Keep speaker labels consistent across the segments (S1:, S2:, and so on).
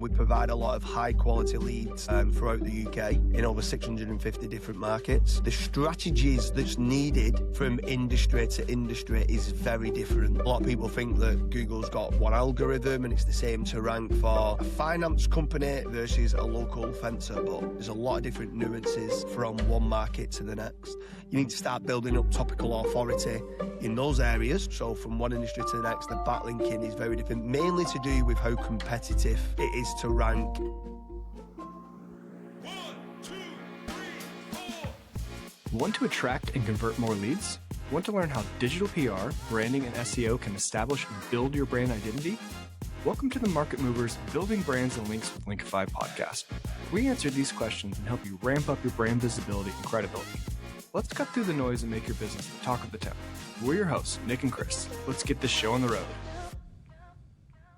S1: We provide a lot of high quality leads throughout the UK in over 650 different markets. The strategies that's needed from industry to industry is very different. A lot of people think that Google's got one algorithm and it's the same to rank for a finance company versus a local fencer, but there's a lot of different nuances from one market to the next. You need to start building up topical authority in those areas. So from one industry to the next, the backlinking is very different, mainly to do with how competitive it is to rank.
S2: 1, 2, 3, 4.
S3: Want to attract and convert more leads? Want to learn how digital PR, branding, and SEO can establish and build your brand identity? Welcome to the Market Movers Building Brands and Links with Linkify podcast. We answer these questions and help you ramp up your brand visibility and credibility. Let's cut through the noise and make your business the talk of the town. We're your hosts, Nick and Chris. Let's get this show on the road.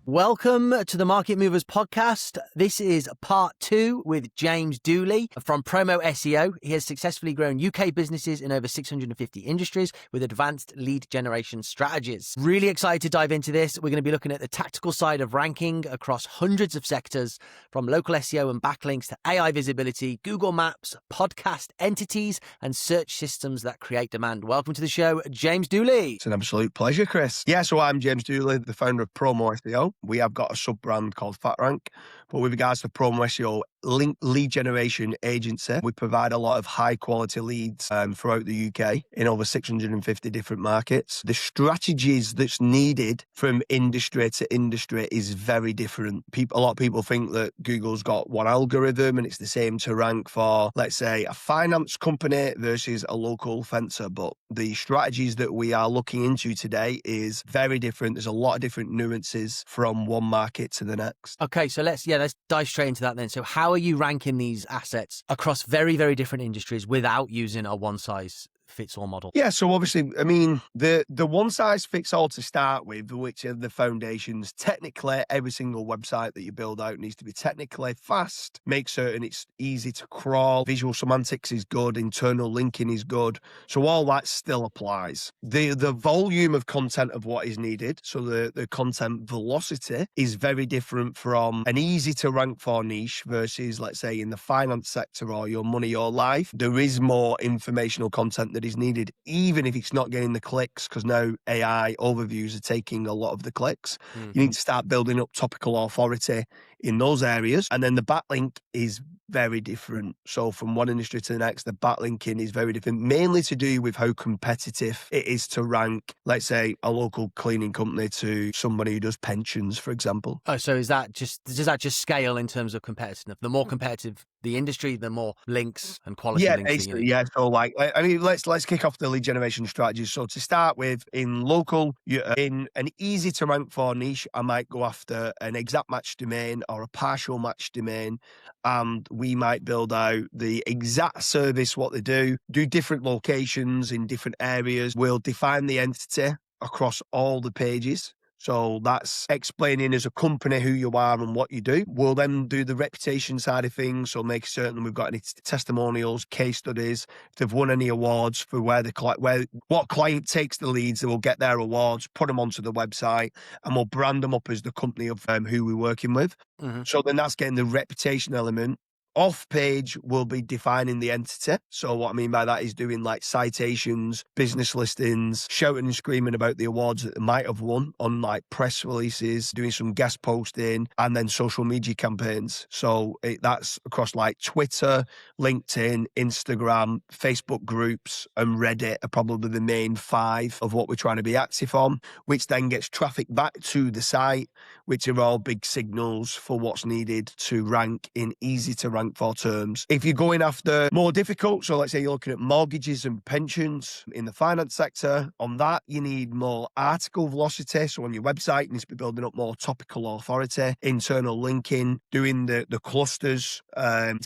S4: Welcome to the Market Movers podcast. This is part 2 with James Dooley from PromoSEO. He has successfully grown UK businesses in over 650 industries with advanced lead generation strategies. Really excited to dive into this. We're going to be looking at the tactical side of ranking across hundreds of sectors, from local SEO and backlinks to AI visibility, Google Maps, podcast entities, and search systems that create demand. Welcome to the show, James Dooley.
S1: It's an absolute pleasure, Chris. Yeah, so I'm James Dooley, the founder of PromoSEO. We have got a sub-brand called FatRank, but with regards to PromoSEO lead generation agency, we provide a lot of high quality leads throughout the UK in over 650 different markets. The strategies that's needed from industry to industry is very different. A lot of people think that Google's got one algorithm and it's the same to rank for, let's say, a finance company versus a local fencer, but the strategies that we are looking into today is very different. There's a lot of different nuances from one market to the next.
S4: Okay, so let's dive straight into that then. So how are you ranking these assets across very, very different industries without using a one-size-fits-all model?
S1: Yeah, so obviously, I mean, the one-size-fits-all to start with, which are the foundations. Technically, every single website that you build out needs to be technically fast, make certain it's easy to crawl, visual semantics is good, internal linking is good. So all that still applies. The volume of content of what is needed, so the content velocity is very different from an easy to rank for niche versus, let's say, in the finance sector or your money, your life. There is more informational content that is needed, even if it's not getting the clicks, because now AI overviews are taking a lot of the clicks. You need to start building up topical authority in those areas. And then the backlink is very different. So from one industry to the next, the backlinking is very different, mainly to do with how competitive it is to rank, let's say, a local cleaning company to somebody who does pensions, for example.
S4: Oh, so does that just scale in terms of competitiveness? The more competitive the industry, the more links and quality links.
S1: Basically, yeah. So like, I mean, let's kick off the lead generation strategies. So to start with, in local, in an easy to rank for niche, I might go after an exact match domain or a partial match domain, and we might build out the exact service, what they do different locations in different areas. We'll define the entity across all the pages. So that's explaining as a company who you are and what you do. We'll then do the reputation side of things. So make certain we've got any testimonials, case studies, if they've won any awards for what client takes the leads, they will get their awards, put them onto the website, and we'll brand them up as the company of who we're working with. Mm-hmm. So then that's getting the reputation element. Off page, we'll be defining the entity. So what I mean by that is doing like citations, business listings, shouting and screaming about the awards that they might have won on like press releases, doing some guest posting, and then social media campaigns. So that's across like Twitter, LinkedIn, Instagram, Facebook groups, and Reddit are probably the main 5 of what we're trying to be active on, which then gets traffic back to the site, which are all big signals for what's needed to rank in easy to rank for terms. If you're going after more difficult, so let's say you're looking at mortgages and pensions in the finance sector, on that you need more article velocity. So on your website, you need to be building up more topical authority, internal linking, doing the clusters,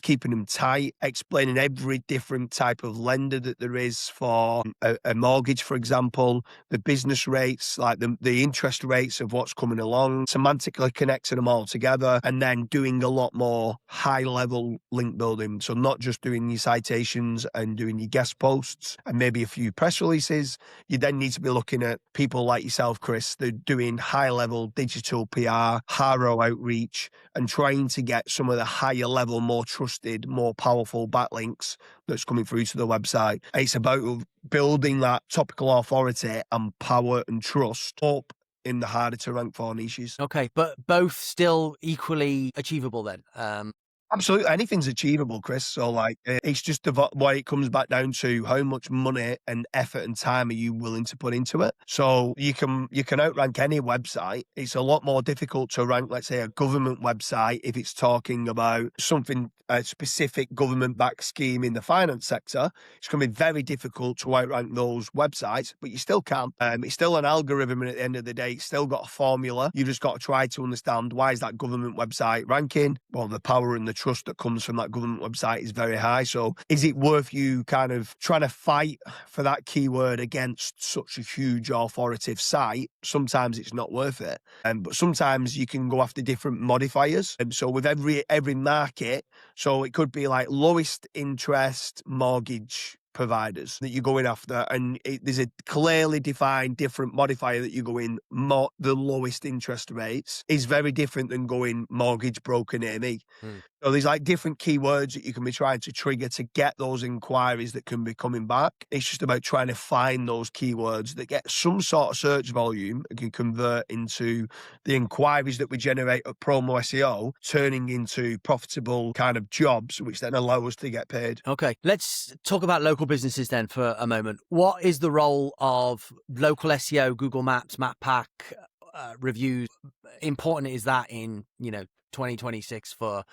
S1: keeping them tight, explaining every different type of lender that there is for a mortgage, for example, the business rates, like the interest rates of what's coming along, semantically connecting them all together, and then doing a lot more high level full link building. So not just doing your citations and doing your guest posts and maybe a few press releases. You then need to be looking at people like yourself, Chris, that are doing high level digital PR, haro outreach, and trying to get some of the higher level, more trusted, more powerful backlinks that's coming through to the website. It's about building that topical authority and power and trust up in the harder to rank for niches.
S4: Okay, but both still equally achievable then.
S1: Absolutely, anything's achievable, Chris. So, like, it's just what it comes back down to: how much money and effort and time are you willing to put into it? So you can outrank any website. It's a lot more difficult to rank, let's say, a government website if it's talking about something, a specific government-backed scheme in the finance sector. It's going to be very difficult to outrank those websites, but you still can. It's still an algorithm, and at the end of the day, it's still got a formula. You've just got to try to understand, why is that government website ranking? Well, the power and the trust that comes from that government website is very high. So is it worth you kind of trying to fight for that keyword against such a huge authoritative site? Sometimes it's not worth it. But sometimes you can go after different modifiers. And so with every market, so it could be like lowest interest mortgage providers that you're going after, and there's a clearly defined different modifier that you go in. The lowest interest rates is very different than going mortgage broker near me. So there's like different keywords that you can be trying to trigger to get those inquiries that can be coming back. It's just about trying to find those keywords that get some sort of search volume and can convert into the inquiries that we generate at PromoSEO, turning into profitable kind of jobs, which then allow us to get paid.
S4: Okay, let's talk about local businesses then for a moment. What is the role of local SEO, Google Maps, Map Pack, reviews? Important is that in 2026 for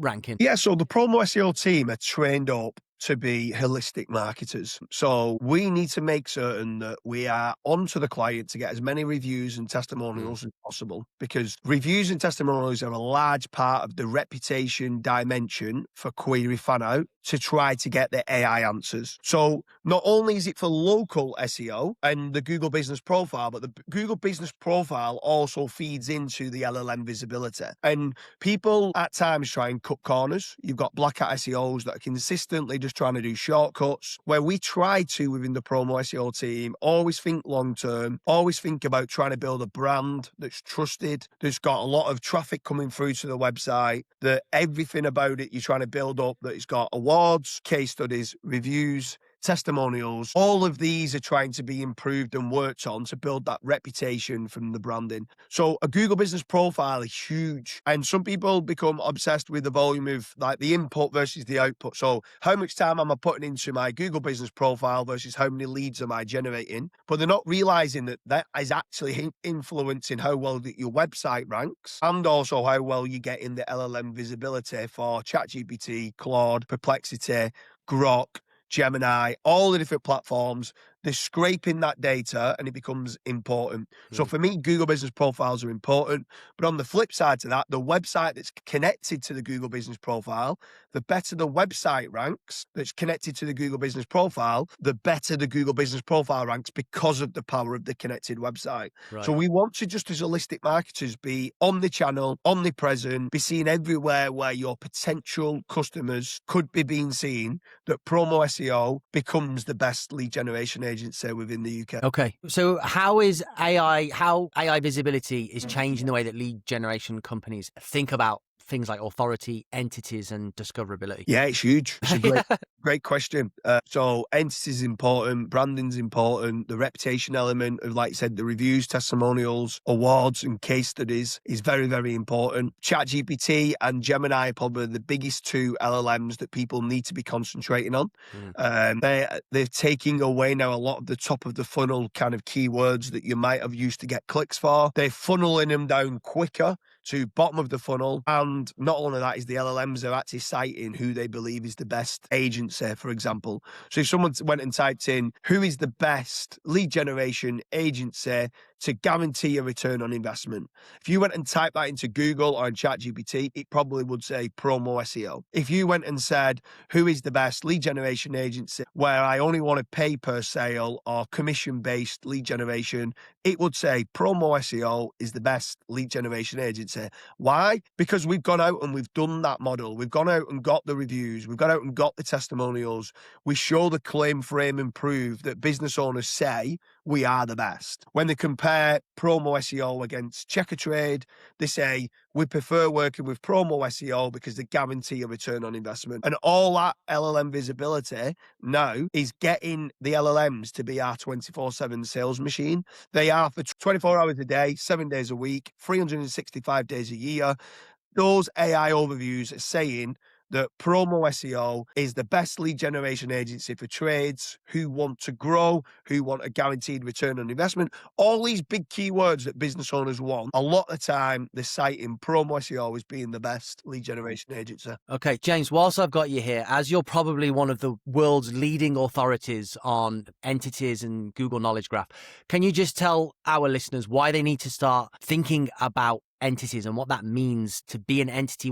S4: ranking?
S1: Yeah, so the PromoSEO team are trained up to be holistic marketers. So we need to make certain that we are onto the client to get as many reviews and testimonials as possible, because reviews and testimonials are a large part of the reputation dimension for query fan out to try to get the AI answers. So not only is it for local SEO and the Google Business Profile, but the Google Business Profile also feeds into the LLM visibility. And people at times try and cut corners. You've got black hat SEOs that are consistently just trying to do shortcuts, where we try to, within the PromoSEO team, always think long term, always think about trying to build a brand that's trusted, that's got a lot of traffic coming through to the website, that everything about it you're trying to build up, that it's got awards, case studies, reviews, testimonials. All of these are trying to be improved and worked on to build that reputation from the branding. So a Google Business Profile is huge, and some people become obsessed with the volume of like the input versus the output. So how much time am I putting into my Google Business Profile versus how many leads am I generating? But they're not realizing that that is actually influencing how well that your website ranks, and also how well you get in the LLM visibility for ChatGPT, Claude, Perplexity, Grok, Gemini, all the different platforms. They're scraping that data and it becomes important. So for me, Google Business Profiles are important. But on the flip side to that, the website that's connected to the Google Business Profile, the better the website ranks that's connected to the Google Business Profile, the better the Google Business Profile ranks because of the power of the connected website. Right. So we want to, just as holistic marketers, be omnichannel, omnipresent, be seen everywhere where your potential customers could be being seen, that PromoSEO becomes the best lead generation agency within the UK.
S4: Okay. So how AI visibility is changing the way that lead generation companies think about things like authority, entities, and discoverability?
S1: Yeah, it's huge. It's a great question. So entities important, branding's important, the reputation element of, like you said, the reviews, testimonials, awards, and case studies is very, very important. ChatGPT and Gemini are probably the biggest two LLMs that people need to be concentrating on. They're taking away now a lot of the top of the funnel kind of keywords that you might have used to get clicks for. They're funneling them down quicker to bottom of the funnel. And not only that, is the LLMs are actually citing who they believe is the best agency, for example. So if someone went and typed in, who is the best lead generation agency to guarantee a return on investment. If you went and typed that into Google or in ChatGPT, it probably would say promo SEO. If you went and said, who is the best lead generation agency where I only want to pay per sale or commission-based lead generation, it would say promo SEO is the best lead generation agency. Why? Because we've gone out and we've done that model. We've gone out and got the reviews. We've gone out and got the testimonials. We show the claim frame and prove that business owners say we are the best. When they compare promo SEO against Checkatrade, they say we prefer working with promo SEO because they guarantee a return on investment. And all that LLM visibility now is getting the LLMs to be our 24/7 sales machine. They are for 24 hours a day, 7 days a week, 365 days a year. Those AI overviews are saying that promo SEO is the best lead generation agency for trades who want to grow, who want a guaranteed return on investment. All these big keywords that business owners want, a lot of the time they're citing promo SEO as being the best lead generation agency.
S4: Okay, James, whilst I've got you here, as you're probably one of the world's leading authorities on entities and Google Knowledge Graph, can you just tell our listeners why they need to start thinking about entities and what that means to be an entity,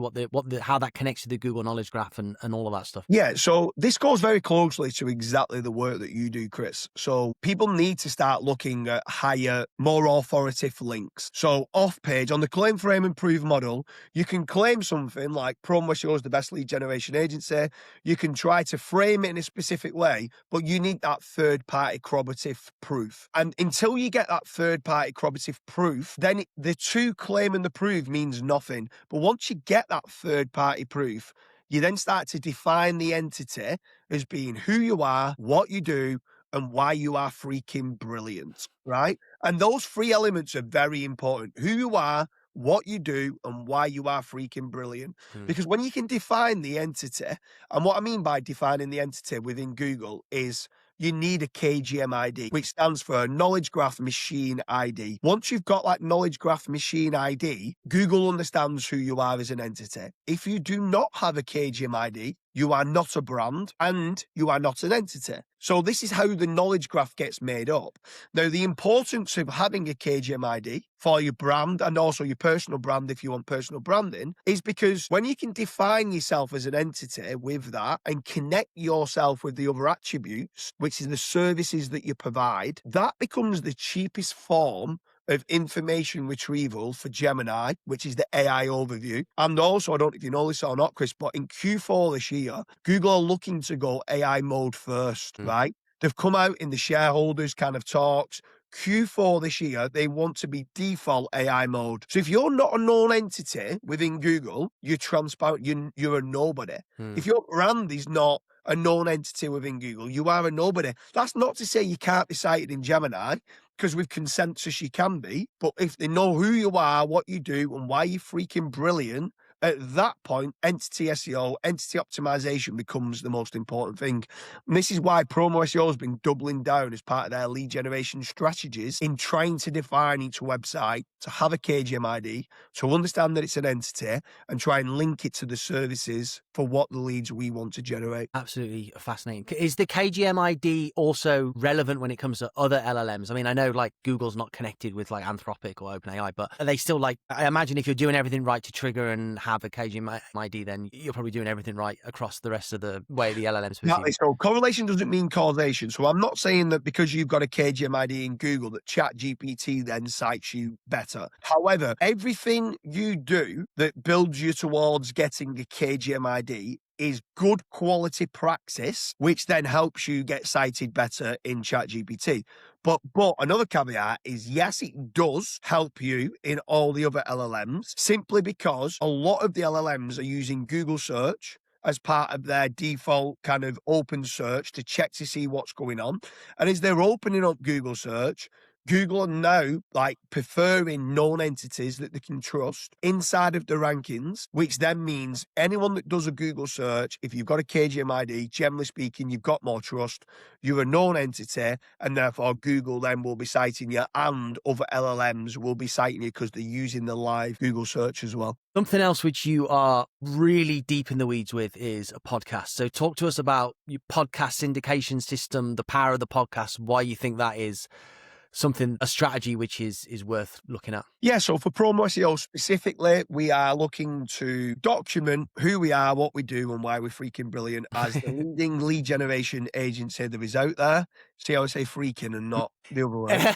S4: how that connects to the Google Knowledge Graph and all of that stuff?
S1: Yeah, so this goes very closely to exactly the work that you do, Chris. So people need to start looking at higher, more authoritative links. So off page, on the claim frame and prove model, you can claim something like PromoSEO is the best lead generation agency. You can try to frame it in a specific way, but you need that third-party corroborative proof. And until you get that third-party corroborative proof, then the two claim and the prove means nothing. But once you get that third-party proof, you then start to define the entity as being who you are, what you do, and why you are freaking brilliant, right? And those three elements are very important. Who you are, what you do, and why you are freaking brilliant. Because when you can define the entity, and what I mean by defining the entity within Google is you need a KGM ID, which stands for Knowledge Graph Machine ID. Once you've got that Knowledge Graph Machine ID, Google understands who you are as an entity. If you do not have a KGM ID, you are not a brand and you are not an entity. So this is how the knowledge graph gets made up. Now, the importance of having a KGM ID for your brand and also your personal brand, if you want personal branding, is because when you can define yourself as an entity with that and connect yourself with the other attributes, which is the services that you provide, that becomes the cheapest form of information retrieval for Gemini, which is the AI overview. And also, I don't know if you know this or not, Chris, but in Q4 this year, Google are looking to go AI mode first, right? They've come out in the shareholders kind of talks. Q4 this year, they want to be default AI mode. So if you're not a known entity within Google, you're transparent, you're a nobody. If your brand is not a known entity within Google, you are a nobody. That's not to say you can't be cited in Gemini, because with consensus you can be, but if they know who you are, what you do, and why you're freaking brilliant, at that point, entity SEO, entity optimization becomes the most important thing. And this is why Promo SEO has been doubling down as part of their lead generation strategies in trying to define each website to have a KGM ID, to understand that it's an entity, and try and link it to the services for what the leads we want to generate.
S4: Absolutely fascinating. Is the KGM ID also relevant when it comes to other LLMs? I mean, I know like Google's not connected with like Anthropic or OpenAI, but are they still like, I imagine if you're doing everything right to trigger and have a KGM ID, then you're probably doing everything right across the rest of the way the LLMs perceive.
S1: Exactly. So correlation doesn't mean causation. So I'm not saying that because you've got a KGM ID in Google that ChatGPT then cites you better. However, everything you do that builds you towards getting a KGM ID is good quality praxis, which then helps you get cited better in ChatGPT. But another caveat is, yes, it does help you in all the other LLMs, simply because a lot of the LLMs are using Google search as part of their default kind of open search to check to see what's going on. And as they're opening up Google search, Google are now like preferring known entities that they can trust inside of the rankings, which then means anyone that does a Google search, if you've got a KGM ID, generally speaking, you've got more trust, you're a known entity, and therefore Google then will be citing you and other LLMs will be citing you because they're using the live Google search as well.
S4: Something else which you are really deep in the weeds with is a podcast. So talk to us about your podcast syndication system, the power of the podcast, why you think that is a strategy which is worth looking at?
S1: Yeah, so for PromoSEO specifically, we are looking to document who we are, what we do, and why we're freaking brilliant as the leading lead generation agency there is out there. See how I say freaking and not the other way?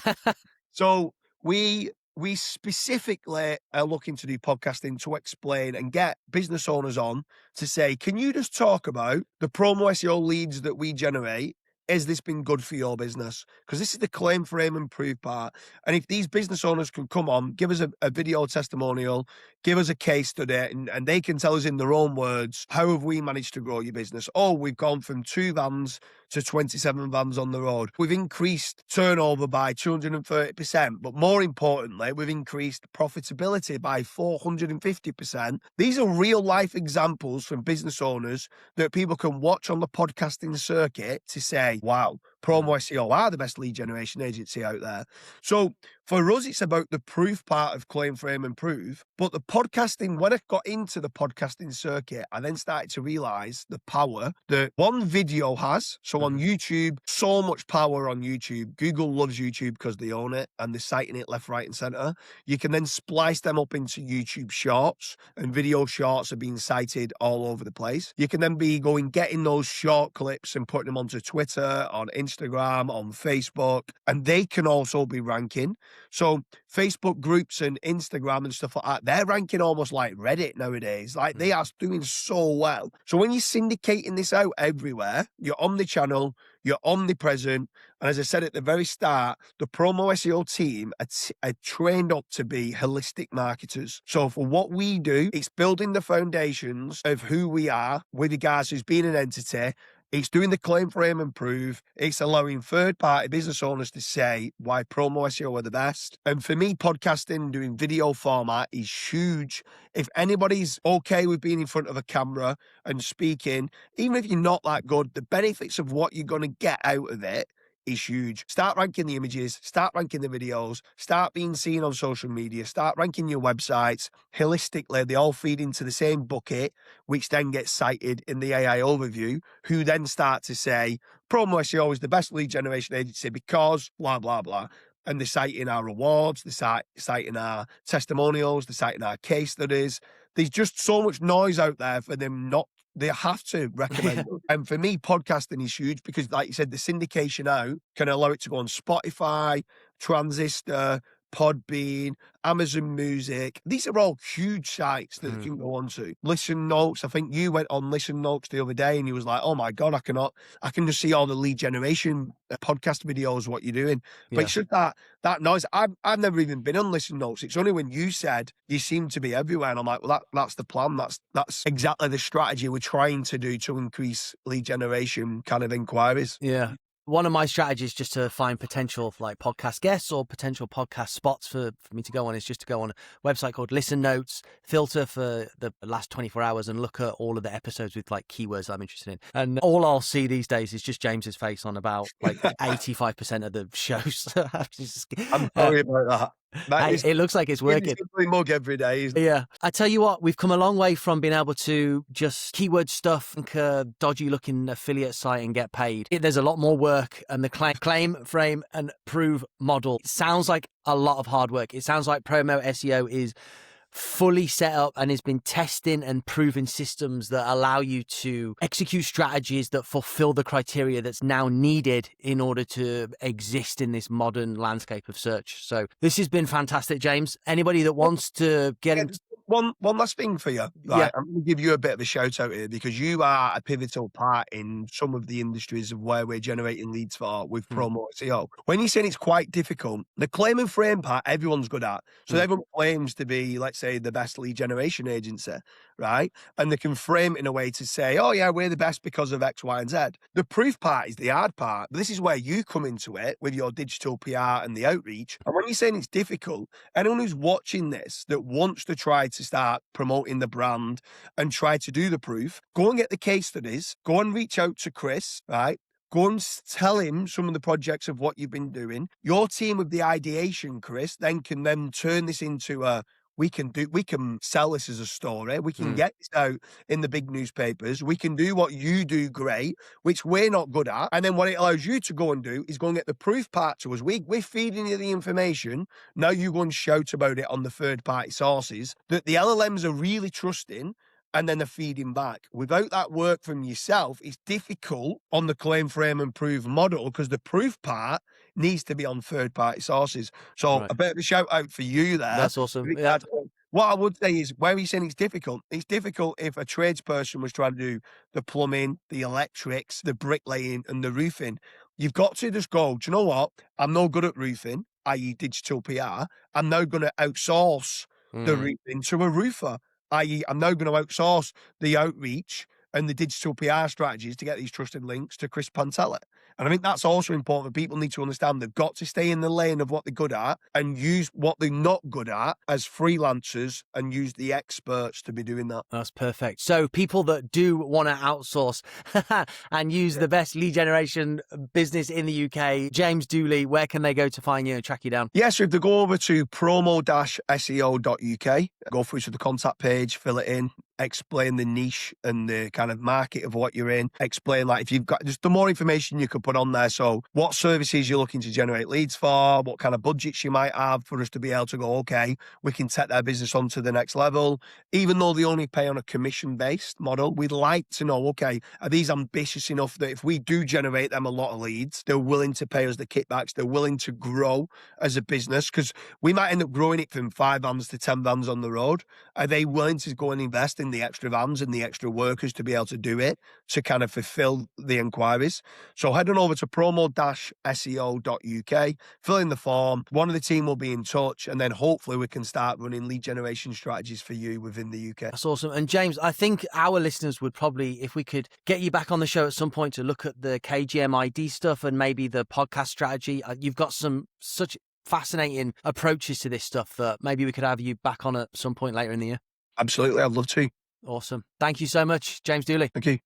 S1: So we specifically are looking to do podcasting to explain and get business owners on to say, can you just talk about the promo SEO leads that we generate? Has this been good for your business? Because this is the claim, frame, and prove part. And if these business owners can come on, give us a video testimonial, give us a case study, and they can tell us in their own words, how have we managed to grow your business? Oh, we've gone from 2 vans to 27 vans on the road. We've increased turnover by 230%, but more importantly, we've increased profitability by 450%. These are real life examples from business owners that people can watch on the podcasting circuit to say, wow, Promo SEO are the best lead generation agency out there. So for us, it's about the proof part of claim, frame, and prove. But the podcasting, when I got into the podcasting circuit, I then started to realize the power that one video has. So on YouTube, so much power on YouTube. Google loves YouTube because they own it and they're citing it left, right, and center. You can then splice them up into YouTube shorts, and video shorts are being cited all over the place. You can then be getting those short clips and putting them onto Twitter, on Instagram, on Facebook, and they can also be ranking. So Facebook groups and Instagram and stuff like that, they're ranking almost like Reddit nowadays. Like they are doing so well. So when you're syndicating this out everywhere, you're omnichannel, you're omnipresent. And as I said at the very start, the Promo SEO team are trained up to be holistic marketers. So for what we do, it's building the foundations of who we are with regards to being an entity. It's doing the claim, frame, and prove. It's allowing third-party business owners to say why Promo SEO are the best. And for me, podcasting, doing video format is huge. If anybody's okay with being in front of a camera and speaking, even if you're not that good, the benefits of what you're going to get out of it is huge. Start ranking the images, start ranking the videos, start being seen on social media, start ranking your websites. Holistically, they all feed into the same bucket, which then gets cited in the AI overview, who then start to say, Promo SEO is the best lead generation agency because blah, blah, blah. And they're citing our rewards, they're citing our testimonials, they're citing our case studies. There's just so much noise out there for them not. They have to recommend it. And for me, podcasting is huge because, like you said, the syndication out can allow it to go on Spotify, Transistor, Podbean, Amazon Music. These are all huge sites that you can go on to. Listen Notes. I think you went on Listen Notes the other day and you was like, oh my God, I can just see all the lead generation podcast videos, what you're doing. But it's just that noise. I've never even been on Listen Notes. It's only when you said you seem to be everywhere. And I'm like, well, that's the plan. That's exactly the strategy we're trying to do to increase lead generation kind of inquiries.
S4: Yeah. One of my strategies just to find potential like podcast guests or potential podcast spots for me to go on is just to go on a website called Listen Notes, filter for the last 24 hours and look at all of the episodes with like keywords I'm interested in. And all I'll see these days is just James's face on about like 85% of the shows.
S1: I'm sorry about that.
S4: It looks like it's working.
S1: It's mug every day.
S4: Yeah. I tell you what, we've come a long way from being able to just keyword stuff, a dodgy looking affiliate site and get paid. There's a lot more work, and the claim, frame, and prove model sounds like a lot of hard work. It sounds like Promo SEO is fully set up and has been testing and proving systems that allow you to execute strategies that fulfill the criteria that's now needed in order to exist in this modern landscape of search. So this has been fantastic, James. Anybody that wants to get into
S1: one last thing for you. Right? Yeah. I'm going to give you a bit of a shout out here because you are a pivotal part in some of the industries of where we're generating leads for with Promo SEO. When you're saying it's quite difficult, the claim and frame part, everyone's good at. So everyone claims to be, let's say, the best lead generation agency, right? And they can frame it in a way to say, oh yeah, we're the best because of X, Y, and Z. The proof part is the hard part. This is where you come into it with your digital PR and the outreach. And when you're saying it's difficult, anyone who's watching this that wants to try to start promoting the brand and try to do the proof, go and get the case studies, go and reach out to Chris, right? Go and tell him some of the projects of what you've been doing. Your team with the ideation, Chris, then can turn this into a we can sell this as a story. We can get this out in the big newspapers. We can do what you do great, which we're not good at. And then what it allows you to go and do is go and get the proof part to us. We're feeding you the information. Now you go and shout about it on the third-party sources that the LLMs are really trusting, and then they're feeding back. Without that work from yourself, it's difficult on the claim, frame, and prove model because the proof part needs to be on third-party sources. So
S4: Right.
S1: a bit of a shout-out for you there.
S4: That's awesome. Yeah.
S1: What I would say is, where he's saying it's difficult if a tradesperson was trying to do the plumbing, the electrics, the bricklaying, and the roofing. You've got to just go, do you know what? I'm no good at roofing, i.e. digital PR. I'm now going to outsource the roofing to a roofer, i.e. I'm now going to outsource the outreach and the digital PR strategies to get these trusted links to Chris Pantella. And I think that's also important. People need to understand they've got to stay in the lane of what they're good at and use what they're not good at as freelancers and use the experts to be doing that.
S4: That's perfect. So people that do want to outsource and use the best lead generation business in the UK, James Dooley, where can they go to find you and track you down?
S1: Yeah, so if they go over to promo-seo.uk, go through to the contact page, fill it in, explain the niche and the kind of market of what you're in, explain like if you've got just the more information you could put on there. So what services you're looking to generate leads for, what kind of budgets you might have for us to be able to go, okay, we can take their business on to the next level. Even though they only pay on a commission-based model, we'd like to know, okay, are these ambitious enough that if we do generate them a lot of leads, they're willing to pay us the kickbacks, they're willing to grow as a business? Because we might end up growing it from 5 vans to 10 vans on the road. Are they willing to go and invest in the extra vans and the extra workers to be able to do it, to kind of fulfill the inquiries? So head on over to promo-seo.uk, fill in the form. One of the team will be in touch, and then hopefully we can start running lead generation strategies for you within the UK.
S4: That's awesome. And James, I think our listeners would probably, if we could get you back on the show at some point to look at the KGM ID stuff and maybe the podcast strategy, you've got some such fascinating approaches to this stuff that maybe we could have you back on at some point later in the year.
S1: Absolutely, I'd love to.
S4: Awesome. Thank you so much, James Dooley.
S1: Thank you.